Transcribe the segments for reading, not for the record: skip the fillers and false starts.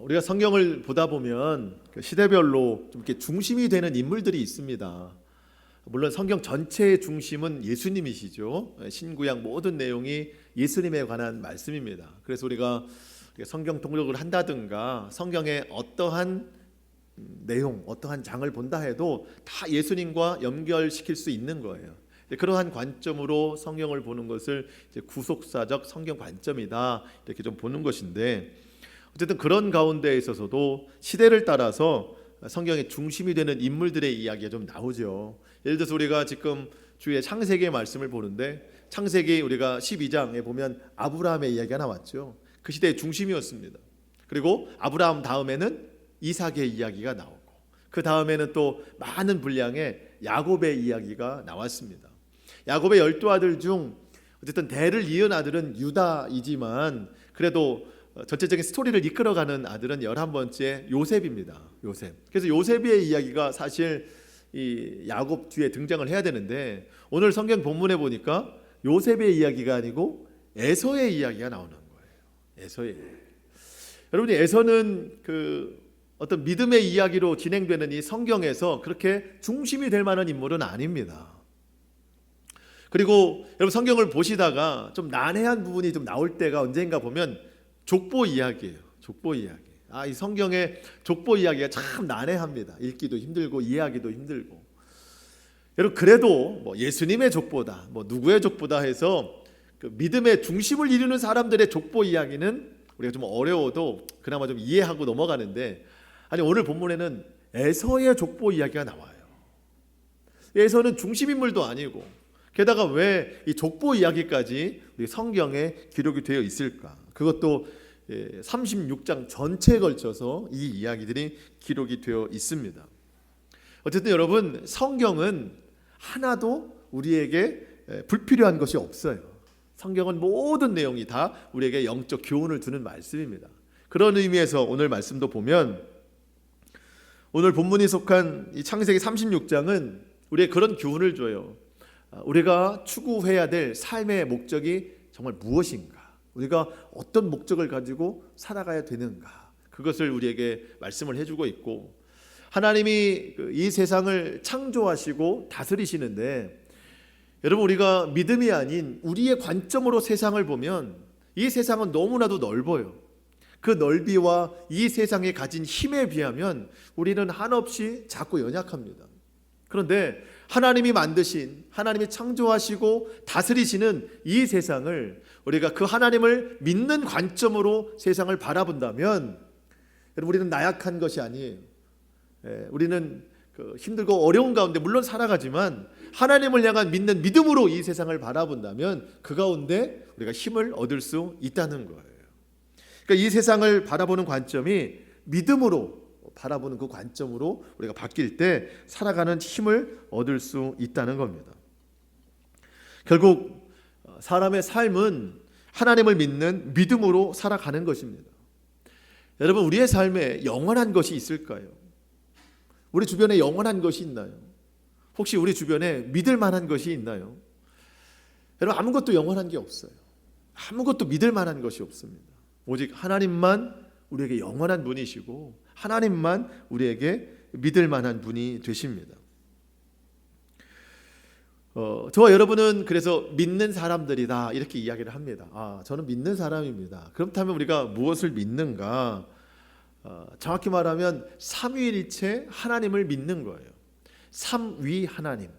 우리가 성경을 보다 보면 그 시대별로 좀 이렇게 중심이 되는 인물들이 있습니다. 물론 성경 전체의 중심은 예수님이시죠. 신구약 모든 내용이 예수님에 관한 말씀입니다. 그래서 우리가 성경 통독을 한다든가 성경의 어떠한 내용, 어떠한 장을 본다 해도 다 예수님과 연결시킬 수 있는 거예요. 그러한 관점으로 성경을 보는 것을 이제 구속사적 성경 관점이다 이렇게 좀 보는 것인데, 어쨌든 그런 가운데 있어서도 시대를 따라서 성경의 중심이 되는 인물들의 이야기가 좀 나오죠. 예를 들어서 우리가 지금 주의 창세기의 말씀을 보는데, 창세기 우리가 12장에 보면 아브라함의 이야기가 나왔죠. 그 시대의 중심이었습니다. 그리고 아브라함 다음에는 이삭의 이야기가 나오고, 그 다음에는 또 많은 분량의 야곱의 이야기가 나왔습니다. 야곱의 12아들 중 어쨌든 대를 이은 아들은 유다이지만 그래도 전체적인 스토리를 이끌어가는 아들은 11번째 요셉입니다. 요셉. 그래서 요셉의 이야기가 사실 이 야곱 뒤에 등장을 해야 되는데, 오늘 성경 본문에 보니까 요셉의 이야기가 아니고 에서의 이야기가 나오는 거예요. 에서의. 여러분이 에서는 그 어떤 믿음의 이야기로 진행되는 이 성경에서 그렇게 중심이 될 만한 인물은 아닙니다. 그리고 여러분 성경을 보시다가 좀 난해한 부분이 좀 나올 때가 언젠가 보면 족보 이야기예요. 족보 이야기. 이 성경의 족보 이야기가 참 난해합니다. 읽기도 힘들고 이해하기도 힘들고. 여러분 그래도 뭐 예수님의 족보다, 뭐 누구의 족보다 해서 그 믿음의 중심을 이루는 사람들의 족보 이야기는 우리가 좀 어려워도 그나마 좀 이해하고 넘어가는데, 아니 오늘 본문에는 에서의 족보 이야기가 나와요. 에서는 중심 인물도 아니고, 게다가 왜 이 족보 이야기까지 우리 성경에 기록이 되어 있을까? 그것도 36장 전체에 걸쳐서 이 이야기들이 기록이 되어 있습니다. 어쨌든 여러분 성경은 하나도 우리에게 불필요한 것이 없어요. 성경은 모든 내용이 다 우리에게 영적 교훈을 두는 말씀입니다. 그런 의미에서 오늘 말씀도 보면, 오늘 본문이 속한 이 창세기 36장은 우리에게 그런 교훈을 줘요. 우리가 추구해야 될 삶의 목적이 정말 무엇인가? 우리가 어떤 목적을 가지고 살아가야 되는가? 그것을 우리에게 말씀을 해주고 있고, 하나님이 이 세상을 창조하시고 다스리시는데, 여러분 우리가 믿음이 아닌 우리의 관점으로 세상을 보면 이 세상은 너무나도 넓어요. 그 넓이와 이 세상에 가진 힘에 비하면 우리는 한없이 작고 연약합니다. 그런데 하나님이 만드신, 하나님이 창조하시고 다스리시는 이 세상을 우리가 그 하나님을 믿는 관점으로 세상을 바라본다면, 여러분 우리는 나약한 것이 아니에요. 우리는 힘들고 어려운 가운데 물론 살아가지만 하나님을 향한 믿는 믿음으로 이 세상을 바라본다면 그 가운데 우리가 힘을 얻을 수 있다는 거예요. 그러니까 이 세상을 바라보는 관점이 믿음으로 바라보는 그 관점으로 우리가 바뀔 때 살아가는 힘을 얻을 수 있다는 겁니다. 결국 사람의 삶은 하나님을 믿는 믿음으로 살아가는 것입니다. 여러분 우리의 삶에 영원한 것이 있을까요? 우리 주변에 영원한 것이 있나요? 혹시 우리 주변에 믿을 만한 것이 있나요? 여러분 아무것도 영원한 게 없어요. 아무것도 믿을 만한 것이 없습니다. 오직 하나님만 우리에게 영원한 분이시고, 하나님만 우리에게 믿을 만한 분이 되십니다. 저와 여러분은 그래서 믿는 사람들이다 이렇게 이야기를 합니다. 저는 믿는 사람입니다. 그렇다면 우리가 무엇을 믿는가? 정확히 말하면 삼위일체 하나님을 믿는 거예요. 삼위 하나님,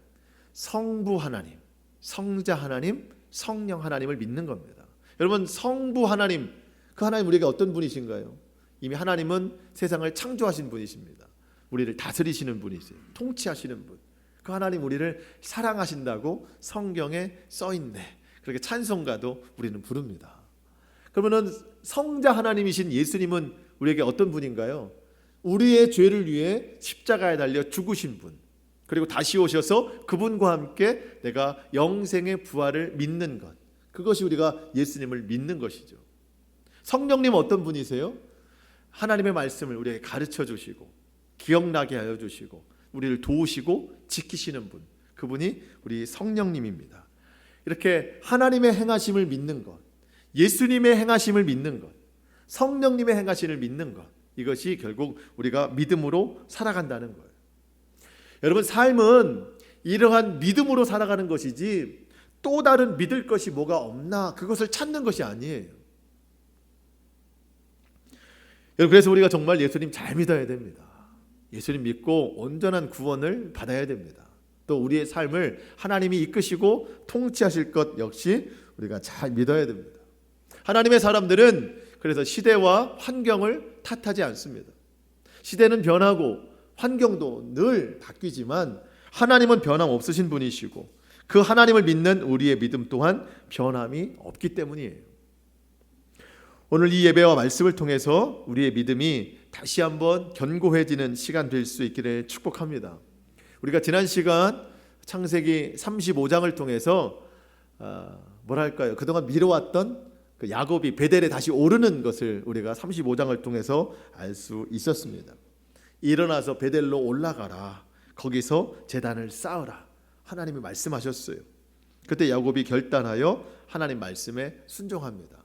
성부 하나님, 성자 하나님, 성령 하나님을 믿는 겁니다. 여러분 성부 하나님, 그 하나님 우리에게 어떤 분이신가요? 이미 하나님은 세상을 창조하신 분이십니다. 우리를 다스리시는 분이세요. 통치하시는 분. 그 하나님 우리를 사랑하신다고 성경에 써있네. 그렇게 찬송가도 우리는 부릅니다. 그러면 성자 하나님이신 예수님은 우리에게 어떤 분인가요? 우리의 죄를 위해 십자가에 달려 죽으신 분, 그리고 다시 오셔서 그분과 함께 내가 영생의 부활을 믿는 것, 그것이 우리가 예수님을 믿는 것이죠. 성령님 어떤 분이세요? 하나님의 말씀을 우리에게 가르쳐 주시고 기억나게 하여 주시고 우리를 도우시고 지키시는 분, 그분이 우리 성령님입니다. 이렇게 하나님의 행하심을 믿는 것, 예수님의 행하심을 믿는 것, 성령님의 행하심을 믿는 것, 이것이 결국 우리가 믿음으로 살아간다는 거예요. 여러분, 삶은 이러한 믿음으로 살아가는 것이지 또 다른 믿을 것이 뭐가 없나 그것을 찾는 것이 아니에요. 여러분, 그래서 우리가 정말 예수님 잘 믿어야 됩니다. 예수님 믿고 온전한 구원을 받아야 됩니다. 또 우리의 삶을 하나님이 이끄시고 통치하실 것 역시 우리가 잘 믿어야 됩니다. 하나님의 사람들은 그래서 시대와 환경을 탓하지 않습니다. 시대는 변하고 환경도 늘 바뀌지만 하나님은 변함없으신 분이시고 그 하나님을 믿는 우리의 믿음 또한 변함이 없기 때문이에요. 오늘 이 예배와 말씀을 통해서 우리의 믿음이 다시 한번 견고해지는 시간 될 수 있기를 축복합니다. 우리가 지난 시간 창세기 35장을 통해서 뭐랄까요? 그동안 미뤄왔던 그 야곱이 베델에 다시 오르는 것을 우리가 35장을 통해서 알 수 있었습니다. 일어나서 베델로 올라가라. 거기서 제단을 쌓으라. 하나님이 말씀하셨어요. 그때 야곱이 결단하여 하나님 말씀에 순종합니다.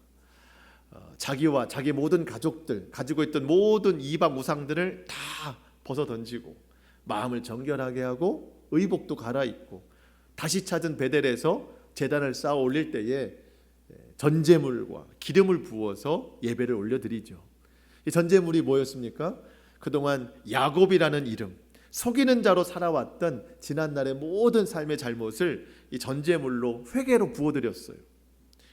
자기와 자기 모든 가족들 가지고 있던 모든 이방 우상들을 다 벗어던지고 마음을 정결하게 하고 의복도 갈아입고 다시 찾은 베델에서 제단을 쌓아 올릴 때에 전제물과 기름을 부어서 예배를 올려드리죠. 이 전제물이 뭐였습니까? 그동안 야곱이라는 이름, 속이는 자로 살아왔던 지난날의 모든 삶의 잘못을 이 전제물로 회개로 부어드렸어요.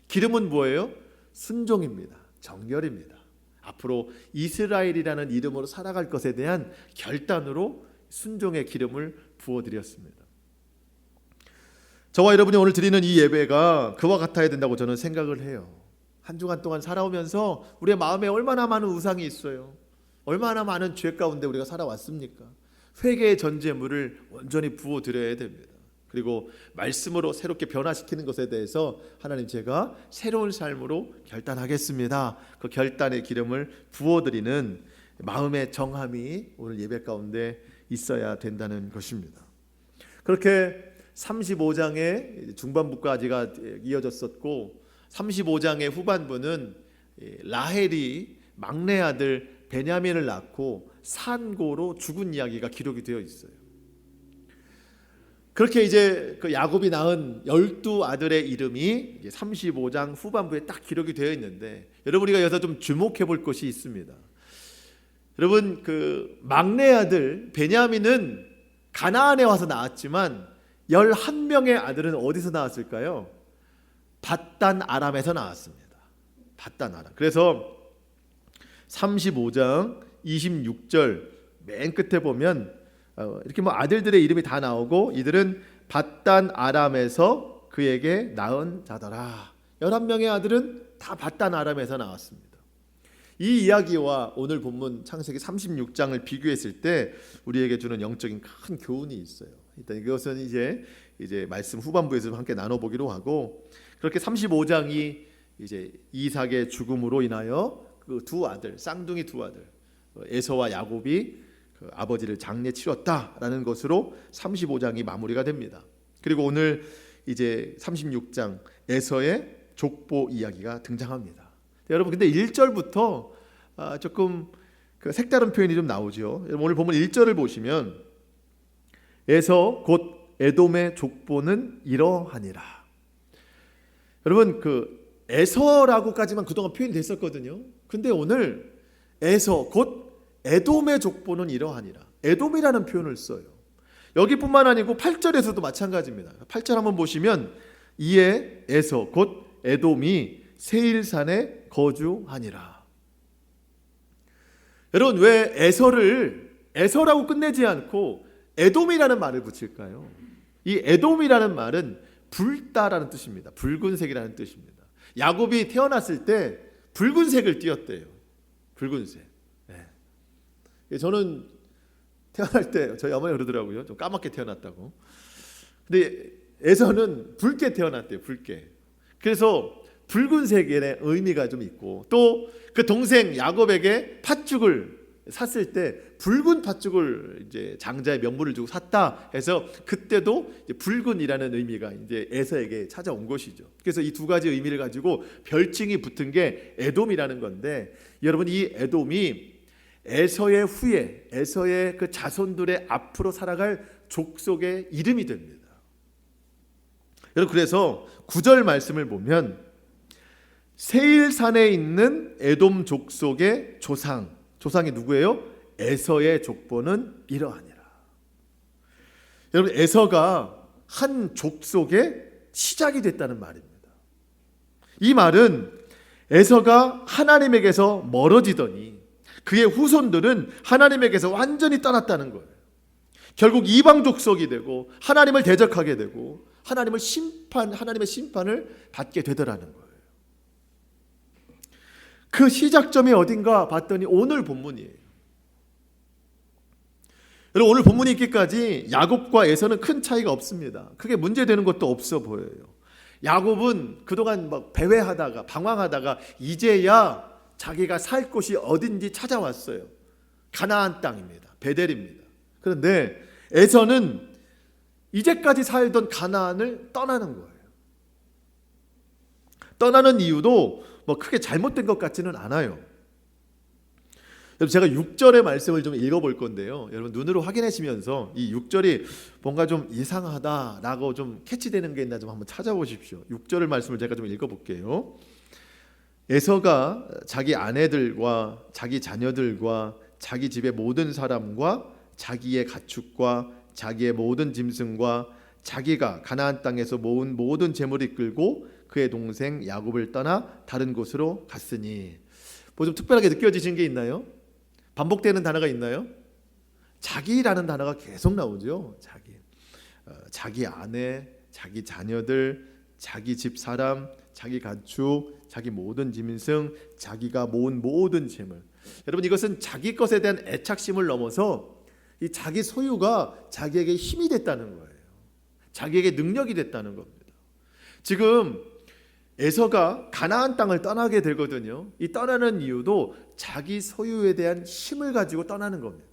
기름은 뭐예요? 순종입니다. 정결입니다. 앞으로 이스라엘이라는 이름으로 살아갈 것에 대한 결단으로 순종의 기름을 부어드렸습니다. 저와 여러분이 오늘 드리는 이 예배가 그와 같아야 된다고 저는 생각을 해요. 한 주간 동안 살아오면서 우리의 마음에 얼마나 많은 우상이 있어요. 얼마나 많은 죄 가운데 우리가 살아왔습니까? 회개의 전제물을 온전히 부어드려야 됩니다. 그리고 말씀으로 새롭게 변화시키는 것에 대해서 하나님, 제가 새로운 삶으로 결단하겠습니다. 그 결단의 기름을 부어드리는 마음의 정함이 오늘 예배 가운데 있어야 된다는 것입니다. 그렇게 35장의 중반부까지가 이어졌었고 35장의 후반부는 라헬이 막내 아들 베냐민을 낳고 산고로 죽은 이야기가 기록이 되어 있어요. 그렇게 이제 그 야곱이 낳은 12아들의 이름이 35장 후반부에 딱 기록이 되어 있는데, 여러분 우리가 여기서 좀 주목해 볼 것이 있습니다. 여러분, 그 막내 아들 베냐민은 가나안에 와서 낳았지만 11명의 아들은 어디서 나왔을까요? 밧단 아람에서 나왔습니다. 밧단 아람. 그래서 35장 26절 맨 끝에 보면 이렇게 뭐 아들들의 이름이 다 나오고, 이들은 밧단 아람에서 그에게 낳은 자더라. 11명의 아들은 다 밧단 아람에서 나왔습니다. 이 이야기와 오늘 본문 창세기 36장을 비교했을 때 우리에게 주는 영적인 큰 교훈이 있어요. 일단 이것은 이제 말씀 후반부에서 함께 나눠보기로 하고, 그렇게 35장이 이제 이삭의 죽음으로 인하여 그 두 아들, 쌍둥이 두 아들 에서와 야곱이 그 아버지를 장례 치렀다라는 것으로 35장이 마무리가 됩니다. 그리고 오늘 이제 36장 에서의 족보 이야기가 등장합니다. 여러분, 근데 1절부터 조금 그 색다른 표현이 좀 나오죠. 오늘 보면 1절을 보시면 에서 곧 에돔의 족보는 이러하니라. 여러분, 그 에서라고까지만 그동안 표현이 됐었거든요. 근데 오늘 에서 곧 에돔의 족보는 이러하니라. 에돔이라는 표현을 써요. 여기뿐만 아니고 8절에서도 마찬가지입니다. 8절 한번 보시면 이에 에서 곧 에돔이 세일산에 거주하니라. 여러분, 왜 에서를 에서라고 끝내지 않고 에돔이라는 말을 붙일까요? 이 에돔이라는 말은 붉다라는 뜻입니다. 붉은색이라는 뜻입니다. 야곱이 태어났을 때 붉은색을 띠었대요. 붉은색. 네. 저는 태어날 때 저희 어머니가 그러더라고요. 좀 까맣게 태어났다고. 근데 에서는 붉게 태어났대요. 붉게. 그래서 붉은색의 의미가 좀 있고, 또 그 동생 야곱에게 팥죽을 샀을 때 붉은 팥죽을 이제 장자의 명분을 주고 샀다 해서 그때도 이제 붉은이라는 의미가 이제 에서에게 찾아온 것이죠. 그래서 이 두 가지 의미를 가지고 별칭이 붙은 게 에돔이라는 건데, 여러분 이 에돔이 에서의 후예, 에서의 그 자손들의 앞으로 살아갈 족속의 이름이 됩니다. 여러분, 그래서 9절 말씀을 보면 세일산에 있는 에돔 족속의 조상이 누구예요? 에서의 족보는 이러하니라. 여러분, 에서가 한 족속의 시작이 됐다는 말입니다. 이 말은 에서가 하나님에게서 멀어지더니 그의 후손들은 하나님에게서 완전히 떠났다는 거예요. 결국 이방 족속이 되고 하나님을 대적하게 되고 하나님의 심판을 받게 되더라는 거예요. 그 시작점이 어딘가 봤더니 오늘 본문이에요. 여러분, 오늘 본문이 있기까지 야곱과 에서는 큰 차이가 없습니다. 크게 문제되는 것도 없어 보여요. 야곱은 그동안 막 배회하다가 방황하다가 이제야 자기가 살 곳이 어딘지 찾아왔어요. 가나안 땅입니다. 베델입니다. 그런데 에서는 이제까지 살던 가나안을 떠나는 거예요. 떠나는 이유도 뭐 크게 잘못된 것 같지는 않아요. 여러분, 제가 6절의 말씀을 좀 읽어볼 건데요. 여러분, 눈으로 확인하시면서 이 6절이 뭔가 좀 이상하다라고 좀 캐치되는 게 있나 좀 한번 찾아보십시오. 6절의 말씀을 제가 좀 읽어볼게요. 에서가 자기 아내들과 자기 자녀들과 자기 집의 모든 사람과 자기의 가축과 자기의 모든 짐승과 자기가 가나안 땅에서 모은 모든 재물을 이끌고 그의 동생 야곱을 떠나 다른 곳으로 갔으니. 뭐 좀 특별하게 느껴지신 게 있나요? 반복되는 단어가 있나요? 자기라는 단어가 계속 나오죠. 자기 아내, 자기 자녀들, 자기 집 사람, 자기 가축, 자기 모든 짐승, 자기가 모은 모든 재물. 여러분, 이것은 자기 것에 대한 애착심을 넘어서 이 자기 소유가 자기에게 힘이 됐다는 거예요. 자기에게 능력이 됐다는 겁니다. 지금 에서가 가나안 땅을 떠나게 되거든요. 이 떠나는 이유도 자기 소유에 대한 힘을 가지고 떠나는 겁니다.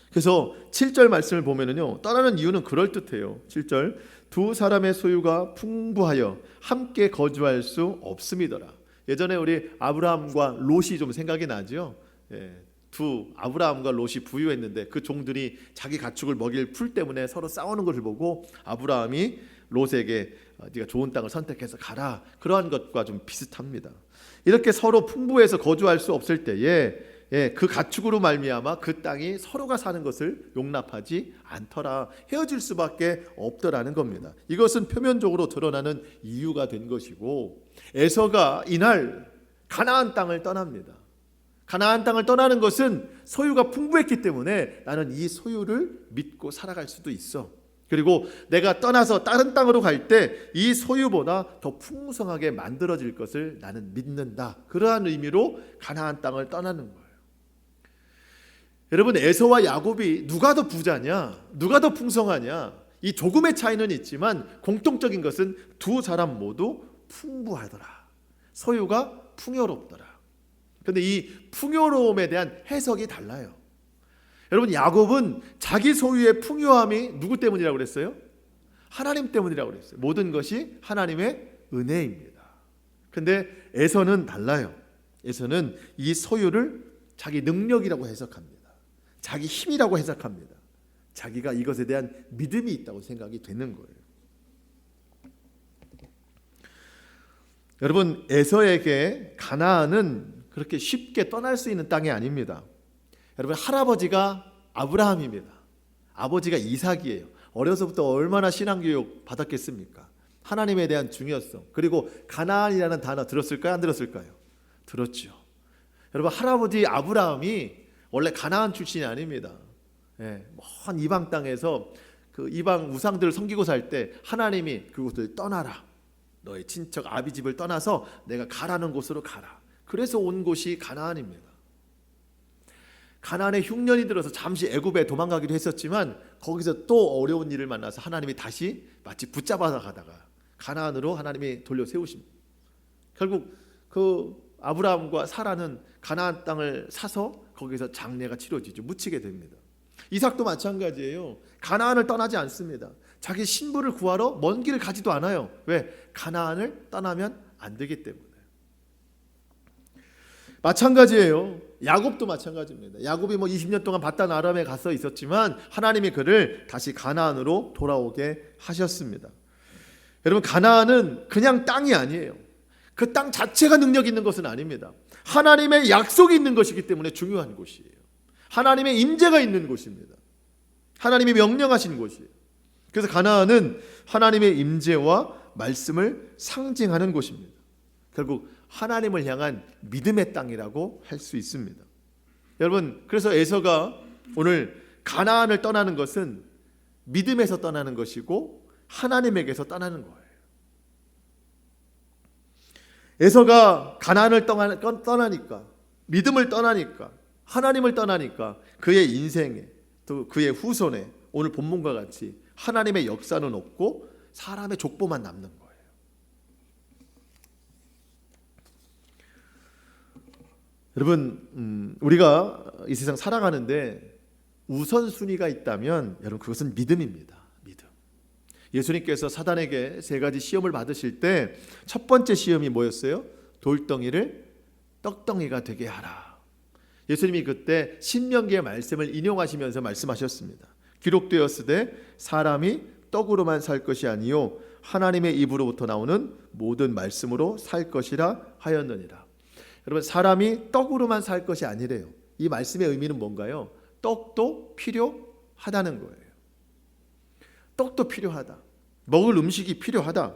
그래서 7절 말씀을 보면은요, 떠나는 이유는 그럴듯해요. 7절, 두 사람의 소유가 풍부하여 함께 거주할 수 없음이더라. 예전에 우리 아브라함과 롯이 좀 생각이 나죠. 아브라함과 롯이 부유했는데 그 종들이 자기 가축을 먹일 풀 때문에 서로 싸우는 것을 보고 아브라함이 롯에게 네가 좋은 땅을 선택해서 가라, 그러한 것과 좀 비슷합니다. 이렇게 서로 풍부해서 거주할 수 없을 때에 그 가축으로 말미암아 그 땅이 서로가 사는 것을 용납하지 않더라, 헤어질 수밖에 없더라는 겁니다. 이것은 표면적으로 드러나는 이유가 된 것이고, 에서가 이날 가나안 땅을 떠납니다. 가나안 땅을 떠나는 것은 소유가 풍부했기 때문에 나는 이 소유를 믿고 살아갈 수도 있어. 그리고 내가 떠나서 다른 땅으로 갈 때 이 소유보다 더 풍성하게 만들어질 것을 나는 믿는다. 그러한 의미로 가나안 땅을 떠나는 거예요. 여러분, 에서와 야곱이 누가 더 부자냐, 누가 더 풍성하냐, 이 조금의 차이는 있지만 공통적인 것은 두 사람 모두 풍부하더라. 소유가 풍요롭더라. 그런데 이 풍요로움에 대한 해석이 달라요. 여러분, 야곱은 자기 소유의 풍요함이 누구 때문이라고 그랬어요? 하나님 때문이라고 그랬어요. 모든 것이 하나님의 은혜입니다. 그런데 에서는 달라요. 에서는 이 소유를 자기 능력이라고 해석합니다. 자기 힘이라고 해석합니다. 자기가 이것에 대한 믿음이 있다고 생각이 되는 거예요. 여러분, 에서에게 가나안은 그렇게 쉽게 떠날 수 있는 땅이 아닙니다. 여러분, 할아버지가 아브라함입니다. 아버지가 이삭이에요. 어려서부터 얼마나 신앙교육 받았겠습니까? 하나님에 대한 중요성, 그리고 가나안이라는 단어 들었을까요? 안 들었을까요? 들었죠. 여러분, 할아버지 아브라함이 원래 가나안 출신이 아닙니다. 먼 이방 땅에서 그 이방 우상들을 섬기고 살 때 하나님이 그곳을 떠나라, 너의 친척 아비 집을 떠나서 내가 가라는 곳으로 가라. 그래서 온 곳이 가나안입니다. 가나안에 흉년이 들어서 잠시 애굽에 도망가기도 했었지만 거기서 또 어려운 일을 만나서 하나님이 다시 마치 붙잡아서 가다가 가나안으로 하나님이 돌려 세우십니다. 결국 그 아브라함과 사라는 가나안 땅을 사서 거기서 장례가 치러지죠. 묻히게 됩니다. 이삭도 마찬가지예요. 가나안을 떠나지 않습니다. 자기 신부를 구하러 먼 길을 가지도 않아요. 왜? 가나안을 떠나면 안 되기 때문에. 마찬가지예요. 야곱도 마찬가지입니다. 야곱이 20년 동안 바단 아람에 가서 있었지만 하나님이 그를 다시 가나안으로 돌아오게 하셨습니다. 여러분, 가나안은 그냥 땅이 아니에요. 그 땅 자체가 능력 있는 것은 아닙니다. 하나님의 약속이 있는 것이기 때문에 중요한 곳이에요. 하나님의 임재가 있는 곳입니다. 하나님이 명령하신 곳이에요. 그래서 가나안은 하나님의 임재와 말씀을 상징하는 곳입니다. 결국 하나님을 향한 믿음의 땅이라고 할 수 있습니다. 여러분, 그래서 에서가 오늘 가나안을 떠나는 것은 믿음에서 떠나는 것이고 하나님에게서 떠나는 거예요. 에서가 가나안을 떠나니까, 믿음을 떠나니까, 하나님을 떠나니까 그의 인생에, 또 그의 후손에 오늘 본문과 같이 하나님의 역사는 없고 사람의 족보만 남는 거예요. 여러분, 우리가 이 세상 살아가는데 우선순위가 있다면 여러분, 그것은 믿음입니다. 믿음. 예수님께서 사단에게 3가지 시험을 받으실 때 첫 번째 시험이 뭐였어요? 돌덩이를 떡덩이가 되게 하라. 예수님이 그때 신명기의 말씀을 인용하시면서 말씀하셨습니다. 기록되었으되 사람이 떡으로만 살 것이 아니요 하나님의 입으로부터 나오는 모든 말씀으로 살 것이라 하였느니라. 여러분, 사람이 떡으로만 살 것이 아니래요. 이 말씀의 의미는 뭔가요? 떡도 필요하다는 거예요. 떡도 필요하다. 먹을 음식이 필요하다.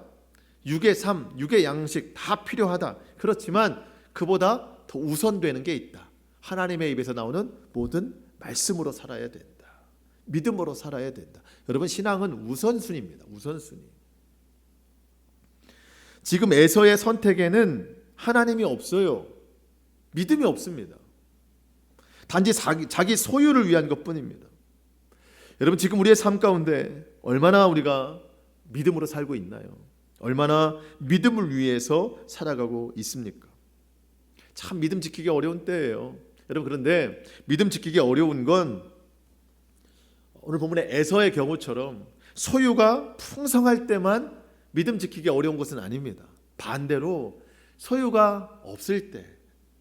육의 삶, 육의 양식 다 필요하다. 그렇지만 그보다 더 우선되는 게 있다. 하나님의 입에서 나오는 모든 말씀으로 살아야 된다. 믿음으로 살아야 된다. 여러분, 신앙은 우선순위입니다. 우선순위. 지금 에서의 선택에는 하나님이 없어요. 믿음이 없습니다. 단지 자기 소유를 위한 것뿐입니다. 여러분, 지금 우리의 삶 가운데 얼마나 우리가 믿음으로 살고 있나요? 얼마나 믿음을 위해서 살아가고 있습니까? 참 믿음 지키기 어려운 때예요. 여러분, 그런데 믿음 지키기 어려운 건 오늘 본문의 에서의 경우처럼 소유가 풍성할 때만 믿음 지키기 어려운 것은 아닙니다. 반대로 소유가 없을 때,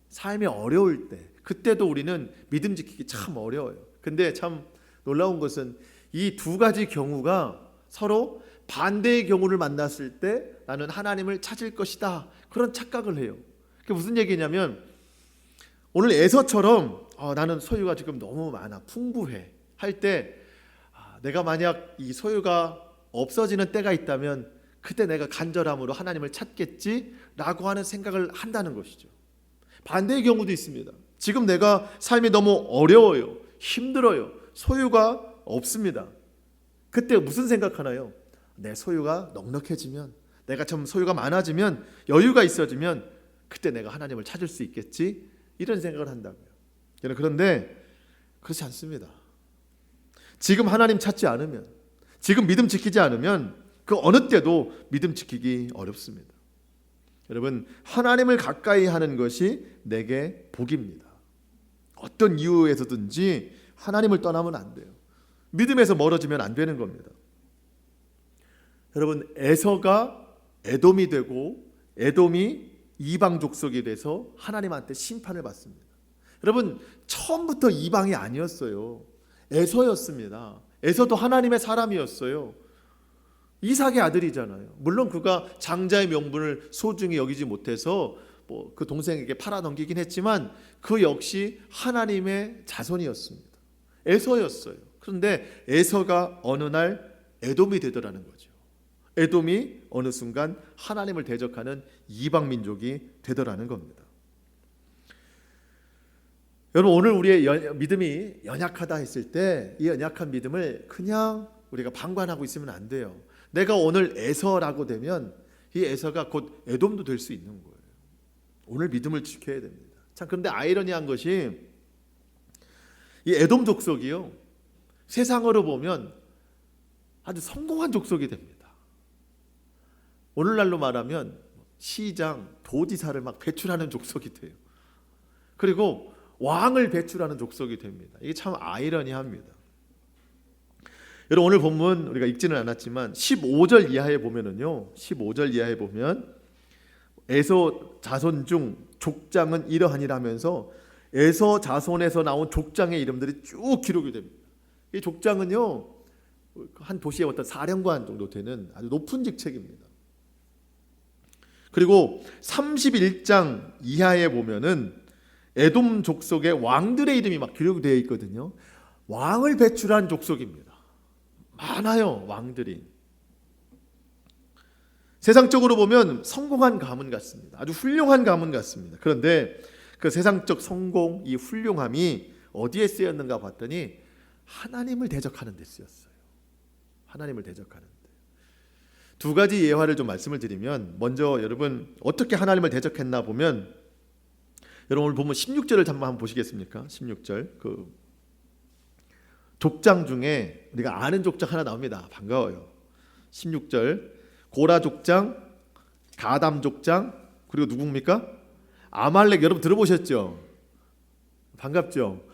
삶이 어려울 때, 그때도 우리는 믿음 지키기 참 어려워요. 근데 참 놀라운 것은 이 2가지 경우가 서로 반대의 경우를 만났을 때 나는 하나님을 찾을 것이다, 그런 착각을 해요. 그게 무슨 얘기냐면 오늘 에서처럼 나는 소유가 지금 너무 많아, 풍부해 할 때 내가 만약 이 소유가 없어지는 때가 있다면 그때 내가 간절함으로 하나님을 찾겠지라고 하는 생각을 한다는 것이죠. 반대의 경우도 있습니다. 지금 내가 삶이 너무 어려워요, 힘들어요, 소유가 없습니다. 그때 무슨 생각하나요? 내 소유가 넉넉해지면, 내가 좀 소유가 많아지면, 여유가 있어지면 그때 내가 하나님을 찾을 수 있겠지, 이런 생각을 한다고요. 그런데 그렇지 않습니다. 지금 하나님 찾지 않으면, 지금 믿음 지키지 않으면 그 어느 때도 믿음 지키기 어렵습니다. 여러분, 하나님을 가까이 하는 것이 내게 복입니다. 어떤 이유에서든지 하나님을 떠나면 안 돼요. 믿음에서 멀어지면 안 되는 겁니다. 여러분, 에서가 에돔이 되고 에돔이 이방 족속이 돼서 하나님한테 심판을 받습니다. 여러분, 처음부터 이방이 아니었어요. 에서였습니다. 에서도 하나님의 사람이었어요. 이삭의 아들이잖아요. 물론 그가 장자의 명분을 소중히 여기지 못해서 그 동생에게 팔아넘기긴 했지만 그 역시 하나님의 자손이었습니다. 에서였어요. 그런데 에서가 어느 날 에돔이 되더라는 거죠. 에돔이 어느 순간 하나님을 대적하는 이방 민족이 되더라는 겁니다. 여러분, 오늘 우리의 믿음이 연약하다 했을 때 이 연약한 믿음을 그냥 우리가 방관하고 있으면 안 돼요. 내가 오늘 에서라고 되면 이 에서가 곧 에돔도 될 수 있는 거예요. 오늘 믿음을 지켜야 됩니다. 참, 그런데 아이러니한 것이 이 에돔 족속이요, 세상으로 보면 아주 성공한 족속이 됩니다. 오늘날로 말하면 시장, 도지사를 막 배출하는 족속이 돼요. 그리고 왕을 배출하는 족속이 됩니다. 이게 참 아이러니합니다. 여러분, 오늘 본문 우리가 읽지는 않았지만 15절 이하에 보면은요, 15절 이하에 보면 에서 자손 중 족장은 이러하니라 하면서 에서 자손에서 나온 족장의 이름들이 쭉 기록이 됩니다. 이 족장은요, 한 도시의 어떤 사령관 정도 되는 아주 높은 직책입니다. 그리고 31장 이하에 보면은 에돔 족속의 왕들의 이름이 막 기록이 되어 있거든요. 왕을 배출한 족속입니다. 많아요, 왕들이. 세상적으로 보면 성공한 가문 같습니다. 아주 훌륭한 가문 같습니다. 그런데 그 세상적 성공, 이 훌륭함이 어디에 쓰였는가 봤더니 하나님을 대적하는 데 쓰였어요. 하나님을 대적하는 데. 두 가지 예화를 좀 말씀을 드리면, 먼저 여러분 어떻게 하나님을 대적했나 보면, 여러분 오늘 보면 16절을 한번 보시겠습니까? 16절 그 족장 중에 우리가 아는 족장 하나 나옵니다. 반가워요. 16절 고라 족장, 가담 족장, 그리고 누굽니까? 아말렉. 여러분 들어보셨죠? 반갑죠?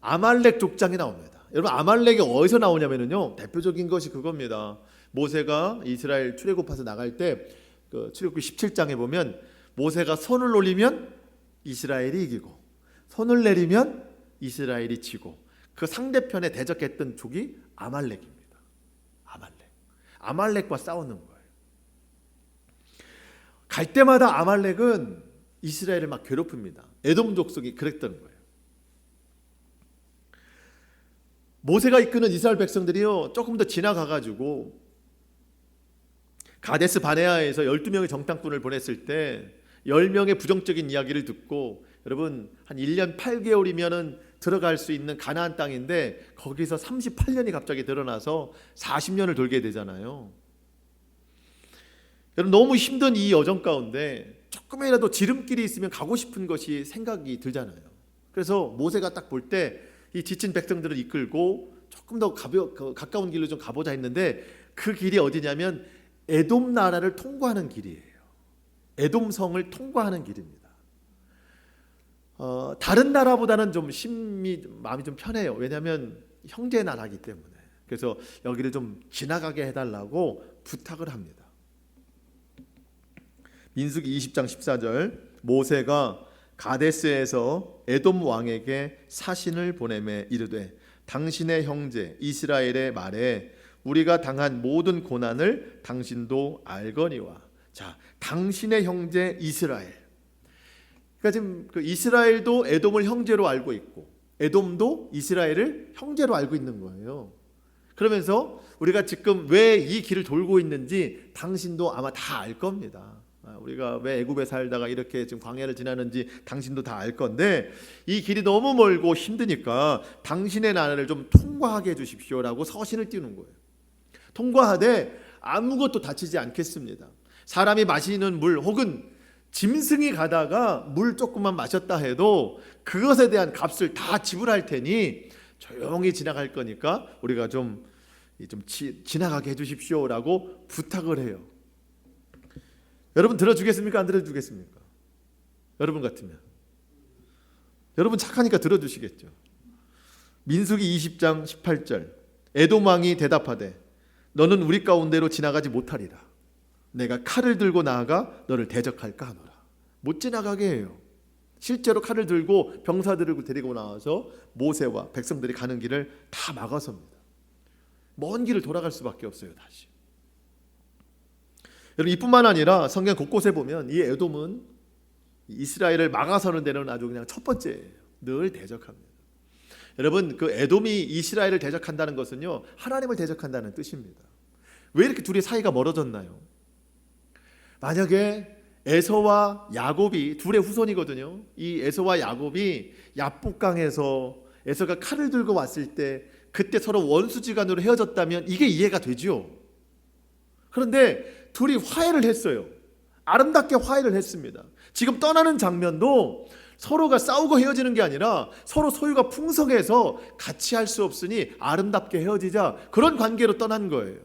아말렉 족장이 나옵니다. 여러분 아말렉이 어디서 나오냐면요, 대표적인 것이 그겁니다. 모세가 이스라엘 출애굽해서 나갈 때 그 출애굽기 17장에 보면 모세가 손을 올리면 이스라엘이 이기고 손을 내리면 이스라엘이 지고, 그 상대편에 대적했던 족이 아말렉입니다. 아말렉과 싸우는 거예요. 갈 때마다 아말렉은 이스라엘을 막 괴롭힙니다. 에돔 족속이 그랬던 거예요. 모세가 이끄는 이스라엘 백성들이요, 조금 더 지나가가지고 가데스 바네아에서 12명의 정탐꾼을 보냈을 때 10명의 부정적인 이야기를 듣고, 여러분 한 1년 8개월이면은 들어갈 수 있는 가나안 땅인데 거기서 38년이 갑자기 드러나서 40년을 돌게 되잖아요. 여러분 너무 힘든 이 여정 가운데 조금이라도 지름길이 있으면 가고 싶은 것이 생각이 들잖아요. 그래서 모세가 딱 볼 때 이 지친 백성들을 이끌고 조금 더 가까운 길로 좀 가보자 했는데, 그 길이 어디냐면 에돔 나라를 통과하는 길이에요. 에돔 성을 통과하는 길입니다. 다른 나라보다는 좀 마음이 좀 편해요. 왜냐하면 형제 나라이기 때문에. 그래서 여기를 좀 지나가게 해달라고 부탁을 합니다. 민수기 20장 14절 모세가 가데스에서 에돔 왕에게 사신을 보내매 이르되 당신의 형제 이스라엘의 말에 우리가 당한 모든 고난을 당신도 알거니와. 자, 당신의 형제 이스라엘. 그러니까 지금 그 이스라엘도 에돔을 형제로 알고 있고 에돔도 이스라엘을 형제로 알고 있는 거예요. 그러면서 우리가 지금 왜 이 길을 돌고 있는지 당신도 아마 다 알 겁니다. 우리가 왜 애굽에 살다가 이렇게 지금 광야를 지나는지 당신도 다 알 건데, 이 길이 너무 멀고 힘드니까 당신의 나라를 좀 통과하게 해주십시오라고 서신을 띄우는 거예요. 통과하되 아무것도 다치지 않겠습니다. 사람이 마시는 물 혹은 짐승이 가다가 물 조금만 마셨다 해도 그것에 대한 값을 다 지불할 테니 조용히 지나갈 거니까 우리가 좀 지나가게 해주십시오라고 부탁을 해요. 여러분 들어주겠습니까? 안 들어주겠습니까? 여러분 같으면. 여러분 착하니까 들어주시겠죠. 민수기 20장 18절 에돔 왕이 대답하되 너는 우리 가운데로 지나가지 못하리라. 내가 칼을 들고 나아가 너를 대적할까 하노라. 못 지나가게 해요. 실제로 칼을 들고 병사들을 데리고 나와서 모세와 백성들이 가는 길을 다 막아섭니다. 먼 길을 돌아갈 수밖에 없어요. 다시. 여러분 이뿐만 아니라 성경 곳곳에 보면 이 에돔은 이스라엘을 막아서는 데는 아주 그냥 첫 번째예요. 늘 대적합니다. 여러분 그 에돔이 이스라엘을 대적한다는 것은요, 하나님을 대적한다는 뜻입니다. 왜 이렇게 둘이 사이가 멀어졌나요? 만약에 에서와 야곱이 둘의 후손이거든요. 이 에서와 야곱이 야복강에서 에서가 칼을 들고 왔을 때 그때 서로 원수지간으로 헤어졌다면 이게 이해가 되죠. 그런데 둘이 화해를 했어요. 아름답게 화해를 했습니다. 지금 떠나는 장면도 서로가 싸우고 헤어지는 게 아니라 서로 소유가 풍성해서 같이 할 수 없으니 아름답게 헤어지자, 그런 관계로 떠난 거예요.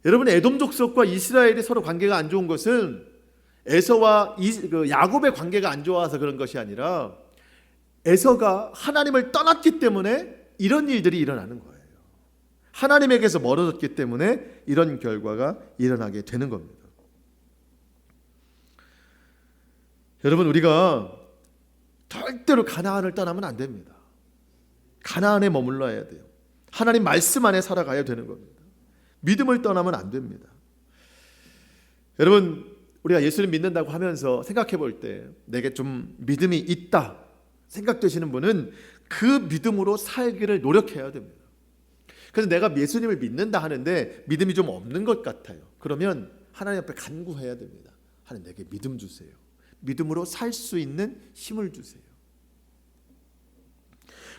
여러분 에돔 족속과 이스라엘이 서로 관계가 안 좋은 것은 에서와 야곱의 관계가 안 좋아서 그런 것이 아니라 에서가 하나님을 떠났기 때문에 이런 일들이 일어나는 거예요. 하나님에게서 멀어졌기 때문에 이런 결과가 일어나게 되는 겁니다. 여러분, 우리가 절대로 가나안을 떠나면 안 됩니다. 가나안에 머물러야 돼요. 하나님 말씀 안에 살아가야 되는 겁니다. 믿음을 떠나면 안 됩니다. 여러분, 우리가 예수를 믿는다고 하면서 생각해 볼 때 내게 좀 믿음이 있다 생각되시는 분은 그 믿음으로 살기를 노력해야 됩니다. 그래서 내가 예수님을 믿는다 하는데 믿음이 좀 없는 것 같아요. 그러면 하나님 앞에 간구해야 됩니다. 하나님, 내게 믿음 주세요. 믿음으로 살 수 있는 힘을 주세요.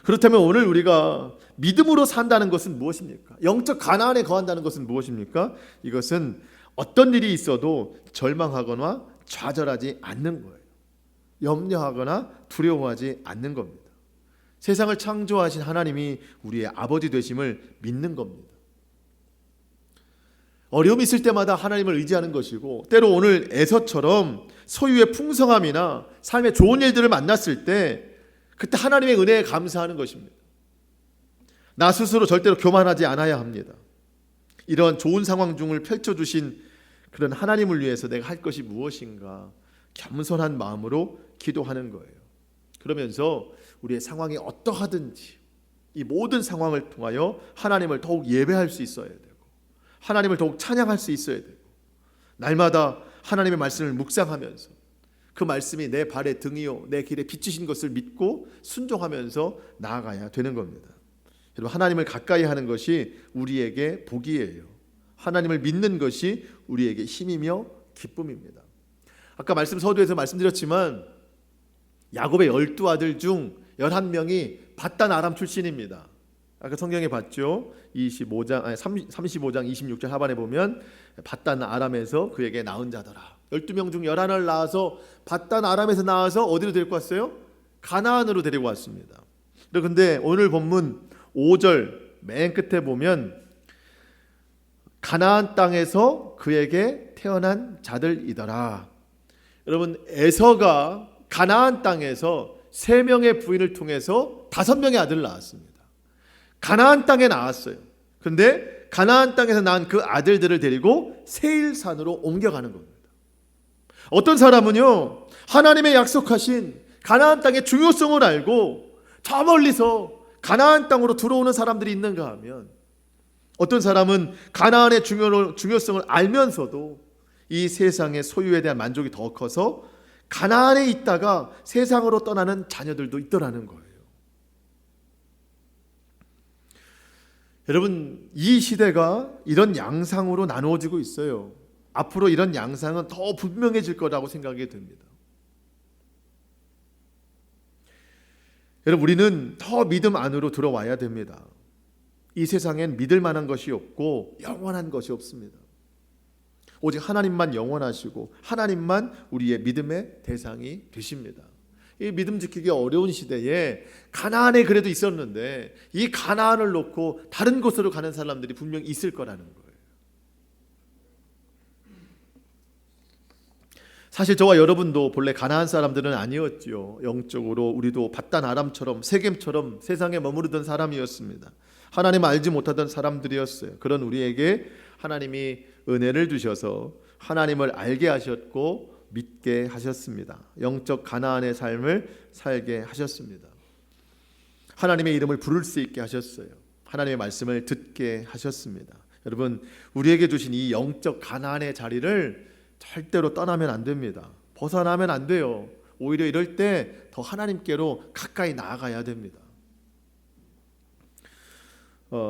그렇다면 오늘 우리가 믿음으로 산다는 것은 무엇입니까? 영적 가나안에 거한다는 것은 무엇입니까? 이것은 어떤 일이 있어도 절망하거나 좌절하지 않는 거예요. 염려하거나 두려워하지 않는 겁니다. 세상을 창조하신 하나님이 우리의 아버지 되심을 믿는 겁니다. 어려움이 있을 때마다 하나님을 의지하는 것이고, 때로 오늘 에서처럼 소유의 풍성함이나 삶의 좋은 일들을 만났을 때 그때 하나님의 은혜에 감사하는 것입니다. 나 스스로 절대로 교만하지 않아야 합니다. 이런 좋은 상황 중을 펼쳐주신 그런 하나님을 위해서 내가 할 것이 무엇인가 겸손한 마음으로 기도하는 거예요. 그러면서 우리의 상황이 어떠하든지 이 모든 상황을 통하여 하나님을 더욱 예배할 수 있어야 되고, 하나님을 더욱 찬양할 수 있어야 되고, 날마다 하나님의 말씀을 묵상하면서 그 말씀이 내 발의 등이요 내 길에 비추신 것을 믿고 순종하면서 나아가야 되는 겁니다. 여러분, 하나님을 가까이 하는 것이 우리에게 복이에요. 하나님을 믿는 것이 우리에게 힘이며 기쁨입니다. 아까 말씀 서두에서 말씀드렸지만 야곱의 12아들 중 11명이 밧단 아람 출신입니다. 아까 성경에 봤죠. 35장 26절 하반에 보면 밧단 아람에서 그에게 낳은 자더라. 12명 중 11을 낳아서 밧단 아람에서 낳아서 어디로 데리고 왔어요? 가나안으로 데리고 왔습니다. 그런데 오늘 본문 5절 맨 끝에 보면 가나안 땅에서 그에게 태어난 자들이더라. 여러분, 에서가 가나안 땅에서 3명의 부인을 통해서 5명의 아들을 낳았습니다. 가나안 땅에 낳았어요. 그런데 가나안 땅에서 낳은 그 아들들을 데리고 세일산으로 옮겨가는 겁니다. 어떤 사람은요, 하나님의 약속하신 가나안 땅의 중요성을 알고 저 멀리서 가나안 땅으로 들어오는 사람들이 있는가 하면, 어떤 사람은 가나안의 중요성을 알면서도 이 세상의 소유에 대한 만족이 더 커서 가나안에 있다가 세상으로 떠나는 자녀들도 있더라는 거예요. 여러분, 이 시대가 이런 양상으로 나누어지고 있어요. 앞으로 이런 양상은 더 분명해질 거라고 생각이 듭니다. 여러분, 우리는 더 믿음 안으로 들어와야 됩니다. 이 세상엔 믿을 만한 것이 없고 영원한 것이 없습니다. 오직 하나님만 영원하시고 하나님만 우리의 믿음의 대상이 되십니다. 이 믿음 지키기 어려운 시대에 가나안에 그래도 있었는데 이 가나안을 놓고 다른 곳으로 가는 사람들이 분명히 있을 거라는 거예요. 사실 저와 여러분도 본래 가나안 사람들은 아니었지요. 영적으로 우리도 밧단 아람처럼 세겜처럼 세상에 머무르던 사람이었습니다. 하나님 알지 못하던 사람들이었어요. 그런 우리에게 하나님이 은혜를 주셔서 하나님을 알게 하셨고 믿게 하셨습니다. 영적 가나안의 삶을 살게 하셨습니다. 하나님의 이름을 부를 수 있게 하셨어요. 하나님의 말씀을 듣게 하셨습니다. 여러분, 우리에게 주신 이 영적 가나안의 자리를 절대로 떠나면 안 됩니다. 벗어나면 안 돼요. 오히려 이럴 때 더 하나님께로 가까이 나아가야 됩니다.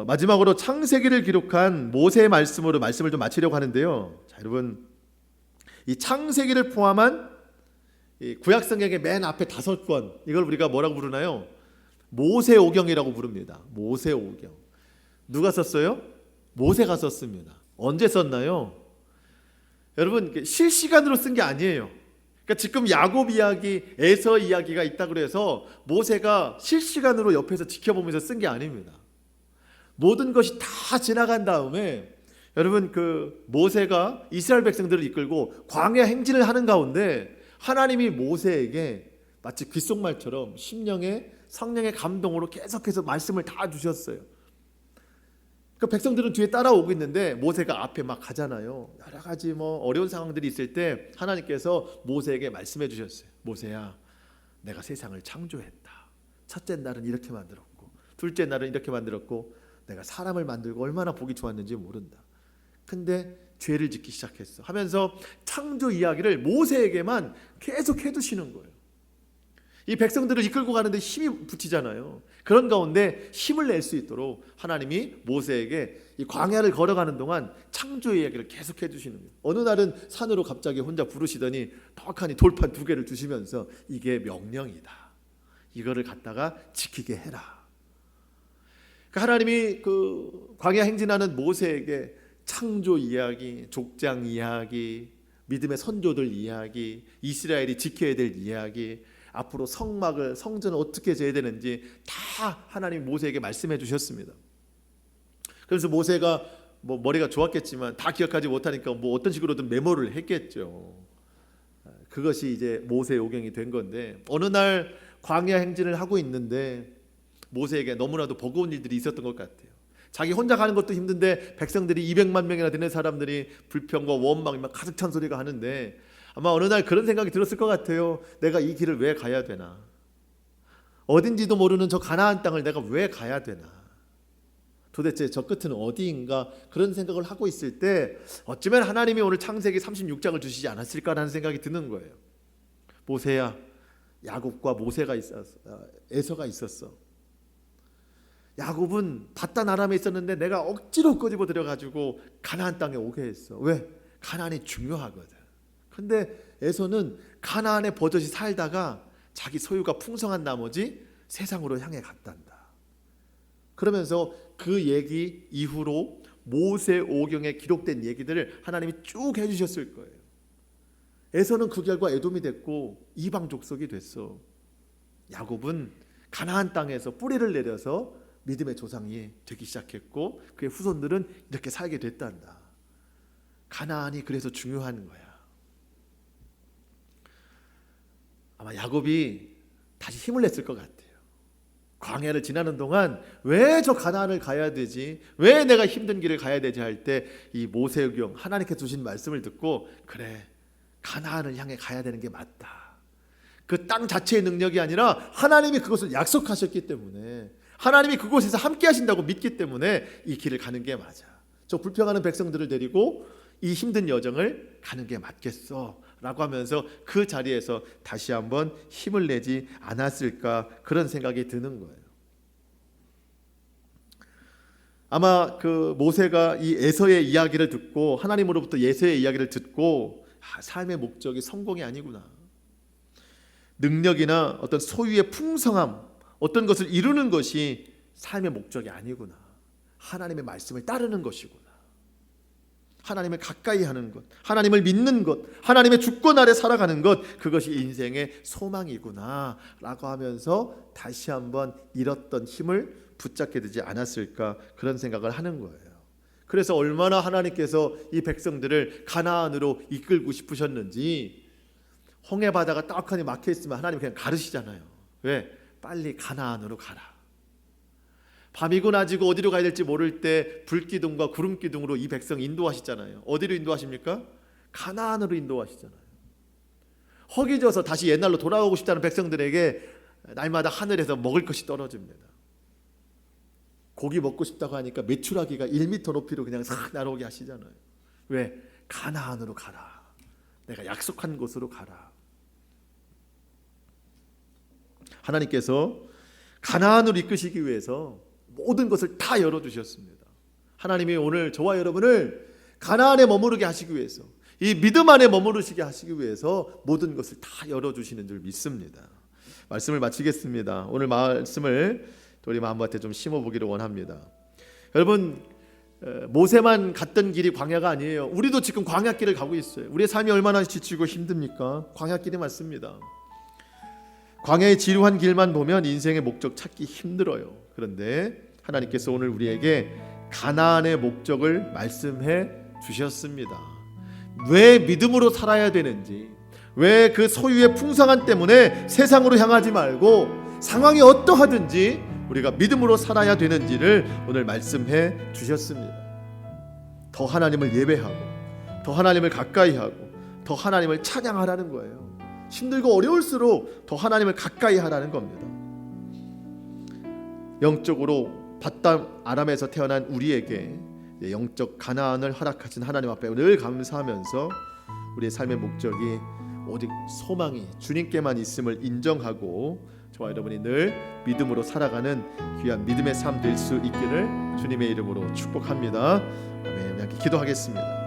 마지막으로 창세기를 기록한 모세의 말씀으로 말씀을 좀 마치려고 하는데요. 자, 여러분, 이 창세기를 포함한 이 구약성경의 맨 앞에 5권, 이걸 우리가 뭐라고 부르나요? 모세오경이라고 부릅니다. 모세오경. 누가 썼어요? 모세가 썼습니다. 언제 썼나요? 여러분, 실시간으로 쓴 게 아니에요. 그러니까 지금 야곱 이야기, 에서 이야기가 있다고 해서 모세가 실시간으로 옆에서 지켜보면서 쓴 게 아닙니다. 모든 것이 다 지나간 다음에 여러분, 그 모세가 이스라엘 백성들을 이끌고 광야 행진을 하는 가운데 하나님이 모세에게 마치 귓속말처럼 심령의 성령의 감동으로 계속해서 말씀을 다 주셨어요. 그 백성들은 뒤에 따라오고 있는데 모세가 앞에 막 가잖아요. 여러 가지 어려운 상황들이 있을 때 하나님께서 모세에게 말씀해 주셨어요. 모세야, 내가 세상을 창조했다. 첫째 날은 이렇게 만들었고, 둘째 날은 이렇게 만들었고, 내가 사람을 만들고 얼마나 보기 좋았는지 모른다. 근데 죄를 짓기 시작했어 하면서 창조 이야기를 모세에게만 계속 해두시는 거예요. 이 백성들을 이끌고 가는데 힘이 붙이잖아요. 그런 가운데 힘을 낼 수 있도록 하나님이 모세에게 이 광야를 걸어가는 동안 창조 이야기를 계속 해주시는 거예요. 어느 날은 산으로 갑자기 혼자 부르시더니 떡하니 돌판 2개를 주시면서 이게 명령이다. 이거를 갖다가 지키게 해라. 하나님이 그 광야 행진하는 모세에게 창조 이야기, 족장 이야기, 믿음의 선조들 이야기, 이스라엘이 지켜야 될 이야기, 앞으로 성전을 어떻게 지어야 되는지 다 하나님이 모세에게 말씀해 주셨습니다. 그래서 모세가 머리가 좋았겠지만 다 기억하지 못하니까 어떤 식으로든 메모를 했겠죠. 그것이 이제 모세 오경이 된 건데, 어느 날 광야 행진을 하고 있는데 모세에게 너무나도 버거운 일들이 있었던 것 같아요. 자기 혼자 가는 것도 힘든데 백성들이 200만 명이나 되는 사람들이 불평과 원망이 막 가득 찬 소리가 하는데, 아마 어느 날 그런 생각이 들었을 것 같아요. 내가 이 길을 왜 가야 되나? 어딘지도 모르는 저 가나안 땅을 내가 왜 가야 되나? 도대체 저 끝은 어디인가? 그런 생각을 하고 있을 때 어쩌면 하나님이 오늘 창세기 36장을 주시지 않았을까라는 생각이 드는 거예요. 모세야, 야곱과 모세가 에서가 있었어. 야곱은 바단 아람에 있었는데 내가 억지로 꼬집어 들여가지고 가나안 땅에 오게 했어. 왜? 가나안이 중요하거든. 근데 에서는 가나안에 버젓이 살다가 자기 소유가 풍성한 나머지 세상으로 향해 갔단다. 그러면서 그 얘기 이후로 모세오경에 기록된 얘기들을 하나님이 쭉 해주셨을 거예요. 에서는 그 결과 에돔이 됐고 이방 족속이 됐어. 야곱은 가나안 땅에서 뿌리를 내려서 믿음의 조상이 되기 시작했고 그의 후손들은 이렇게 살게 됐단다. 가나안이 그래서 중요한 거야. 아마 야곱이 다시 힘을 냈을 것 같아요. 광야를 지나는 동안 왜 저 가나안을 가야 되지? 왜 내가 힘든 길을 가야 되지? 할 때 이 모세오경 하나님께 주신 말씀을 듣고 그래, 가나안을 향해 가야 되는 게 맞다. 그 땅 자체의 능력이 아니라 하나님이 그것을 약속하셨기 때문에, 하나님이 그곳에서 함께 하신다고 믿기 때문에 이 길을 가는 게 맞아. 저 불평하는 백성들을 데리고 이 힘든 여정을 가는 게 맞겠어 라고 하면서 그 자리에서 다시 한번 힘을 내지 않았을까, 그런 생각이 드는 거예요. 아마 그 모세가 이 에서의 이야기를 듣고, 하나님으로부터 에서의 이야기를 듣고 삶의 목적이 성공이 아니구나, 능력이나 어떤 소유의 풍성함, 어떤 것을 이루는 것이 삶의 목적이 아니구나, 하나님의 말씀을 따르는 것이구나, 하나님을 가까이 하는 것, 하나님을 믿는 것, 하나님의 주권 아래 살아가는 것, 그것이 인생의 소망이구나 라고 하면서 다시 한번 잃었던 힘을 붙잡게 되지 않았을까, 그런 생각을 하는 거예요. 그래서 얼마나 하나님께서 이 백성들을 가나안으로 이끌고 싶으셨는지, 홍해 바다가 떡하니 막혀 있으면 하나님 그냥 가르시잖아요. 왜? 빨리 가나안으로 가라. 밤이고 낮이고 어디로 가야 될지 모를 때 불기둥과 구름기둥으로 이 백성 인도하시잖아요. 어디로 인도하십니까? 가나안으로 인도하시잖아요. 허기져서 다시 옛날로 돌아오고 싶다는 백성들에게 날마다 하늘에서 먹을 것이 떨어집니다. 고기 먹고 싶다고 하니까 메추라기가 1m 높이로 그냥 싹 날아오게 하시잖아요. 왜? 가나안으로 가라. 내가 약속한 곳으로 가라. 하나님께서 가나안으로 이끄시기 위해서 모든 것을 다 열어주셨습니다. 하나님이 오늘 저와 여러분을 가나안에 머무르게 하시기 위해서, 이 믿음 안에 머무르시게 하시기 위해서 모든 것을 다 열어주시는 줄 믿습니다. 말씀을 마치겠습니다. 오늘 말씀을 우리 마음밭에 좀 심어보기를 원합니다. 여러분, 모세만 갔던 길이 광야가 아니에요. 우리도 지금 광야길을 가고 있어요. 우리의 삶이 얼마나 지치고 힘듭니까? 광야길이 맞습니다. 광야의 지루한 길만 보면 인생의 목적 찾기 힘들어요. 그런데 하나님께서 오늘 우리에게 가나안의 목적을 말씀해 주셨습니다. 왜 믿음으로 살아야 되는지, 왜 그 소유의 풍성함 때문에 세상으로 향하지 말고 상황이 어떠하든지 우리가 믿음으로 살아야 되는지를 오늘 말씀해 주셨습니다. 더 하나님을 예배하고 더 하나님을 가까이 하고 더 하나님을 찬양하라는 거예요. 힘들고 어려울수록 더 하나님을 가까이 하라는 겁니다. 영적으로 바담 아람에서 태어난 우리에게 영적 가나안을 허락하신 하나님 앞에 늘 감사하면서 우리의 삶의 목적이 오직 소망이 주님께만 있음을 인정하고 저와 여러분이 늘 믿음으로 살아가는 귀한 믿음의 삶 될 수 있기를 주님의 이름으로 축복합니다. 아멘. 기도하겠습니다.